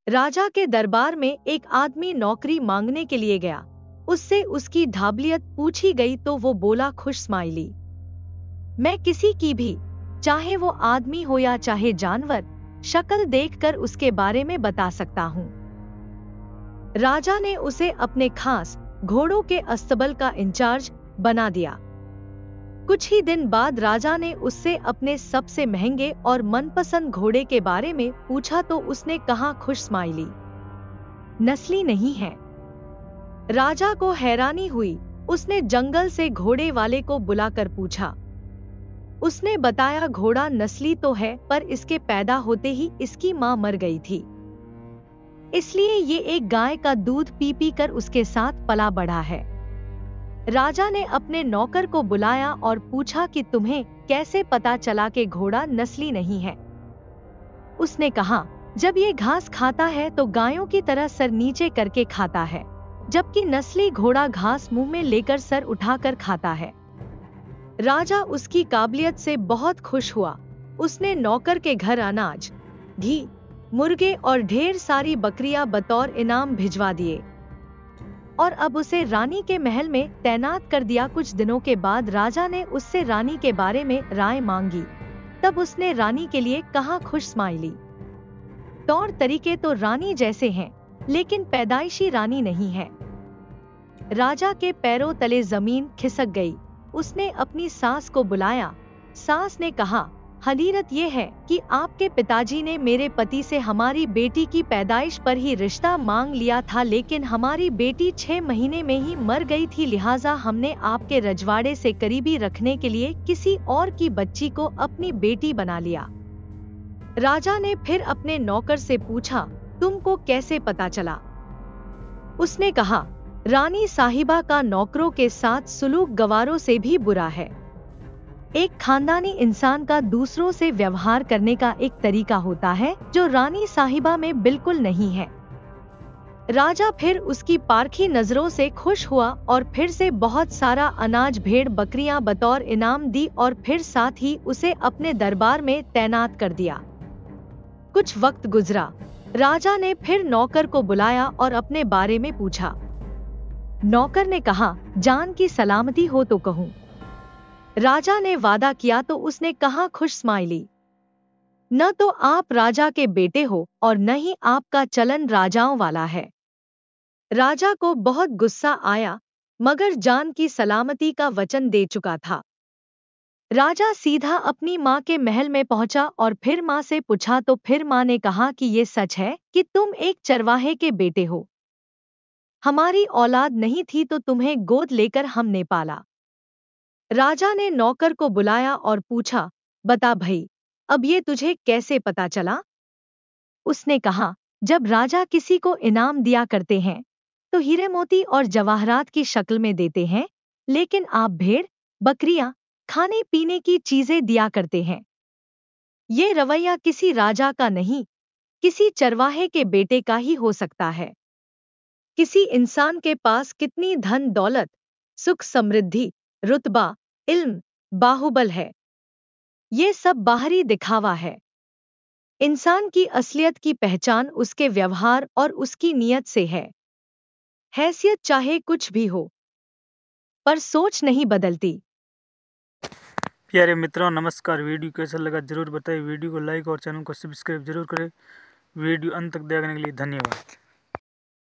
राजा के दरबार में एक आदमी नौकरी मांगने के लिए गया। उससे उसकी ढाबलियत पूछी गई तो वो बोला खुश स्माइली, मैं किसी की भी, चाहे वो आदमी हो या चाहे जानवर, शक्ल देखकर उसके बारे में बता सकता हूँ। राजा ने उसे अपने खास घोड़ों के अस्तबल का इंचार्ज बना दिया। कुछ ही दिन बाद राजा ने उससे अपने सबसे महंगे और मनपसंद घोड़े के बारे में पूछा तो उसने कहा खुश स्माइली, नस्ली नहीं है। राजा को हैरानी हुई। उसने जंगल से घोड़े वाले को बुलाकर पूछा। उसने बताया घोड़ा नस्ली तो है, पर इसके पैदा होते ही इसकी मां मर गई थी, इसलिए ये एक गाय का दूध पी पी कर उसके साथ पला बढ़ा है। राजा ने अपने नौकर को बुलाया और पूछा कि तुम्हें कैसे पता चला कि घोड़ा नस्ली नहीं है। उसने कहा, जब ये घास खाता है तो गायों की तरह सर नीचे करके खाता है, जबकि नस्ली घोड़ा घास मुंह में लेकर सर उठाकर खाता है। राजा उसकी काबिलियत से बहुत खुश हुआ। उसने नौकर के घर अनाज, घी, मुर्गे और ढेर सारी बकरियां बतौर इनाम भिजवा दिए और अब उसे रानी के महल में तैनात कर दिया। कुछ दिनों के बाद राजा ने उससे रानी के बारे में राय मांगी। तब उसने रानी के लिए कहा खुश स्माइली, तौर तरीके तो रानी जैसे हैं, लेकिन पैदाइशी रानी नहीं है। राजा के पैरों तले जमीन खिसक गई। उसने अपनी सास को बुलाया। सास ने कहा, हकीकत ये है कि आपके पिताजी ने मेरे पति से हमारी बेटी की पैदाइश पर ही रिश्ता मांग लिया था, लेकिन हमारी बेटी 6 महीने में ही मर गई थी, लिहाजा हमने आपके रजवाड़े से करीबी रखने के लिए किसी और की बच्ची को अपनी बेटी बना लिया। राजा ने फिर अपने नौकर से पूछा, तुमको कैसे पता चला? उसने कहा, रानी साहिबा का नौकरों के साथ सुलूक गवारों से भी बुरा है। एक खानदानी इंसान का दूसरों से व्यवहार करने का एक तरीका होता है जो रानी साहिबा में बिल्कुल नहीं है। राजा फिर उसकी पारखी नजरों से खुश हुआ और फिर से बहुत सारा अनाज, भेड़, बकरियां बतौर इनाम दी और फिर साथ ही उसे अपने दरबार में तैनात कर दिया। कुछ वक्त गुजरा। राजा ने फिर नौकर को बुलाया और अपने बारे में पूछा। नौकर ने कहा, जान की सलामती हो तो कहूँ। राजा ने वादा किया तो उसने कहा खुश स्माइली, न तो आप राजा के बेटे हो और न ही आपका चलन राजाओं वाला है। राजा को बहुत गुस्सा आया, मगर जान की सलामती का वचन दे चुका था। राजा सीधा अपनी माँ के महल में पहुंचा और फिर माँ से पूछा तो फिर माँ ने कहा कि ये सच है कि तुम एक चरवाहे के बेटे हो। हमारी औलाद नहीं थी तो तुम्हें गोद लेकर हमने पाला। राजा ने नौकर को बुलाया और पूछा, बता भाई, अब ये तुझे कैसे पता चला? उसने कहा, जब राजा किसी को इनाम दिया करते हैं तो हीरे मोती और जवाहरात की शक्ल में देते हैं, लेकिन आप भेड़, बकरियां, खाने पीने की चीजें दिया करते हैं। ये रवैया किसी राजा का नहीं, किसी चरवाहे के बेटे का ही हो सकता है। किसी इंसान के पास कितनी धन दौलत, सुख समृद्धि, रुतबा, इल्म, बाहुबल है, ये सब बाहरी दिखावा है। इंसान की असलियत की पहचान उसके व्यवहार और उसकी नीयत से है। हैसियत चाहे कुछ भी हो, पर सोच नहीं बदलती। प्यारे मित्रों, नमस्कार। वीडियो कैसा लगा जरूर बताइए। वीडियो को लाइक और चैनल को सब्सक्राइब जरूर करें। वीडियो अंत तक देखने के लिए धन्यवाद।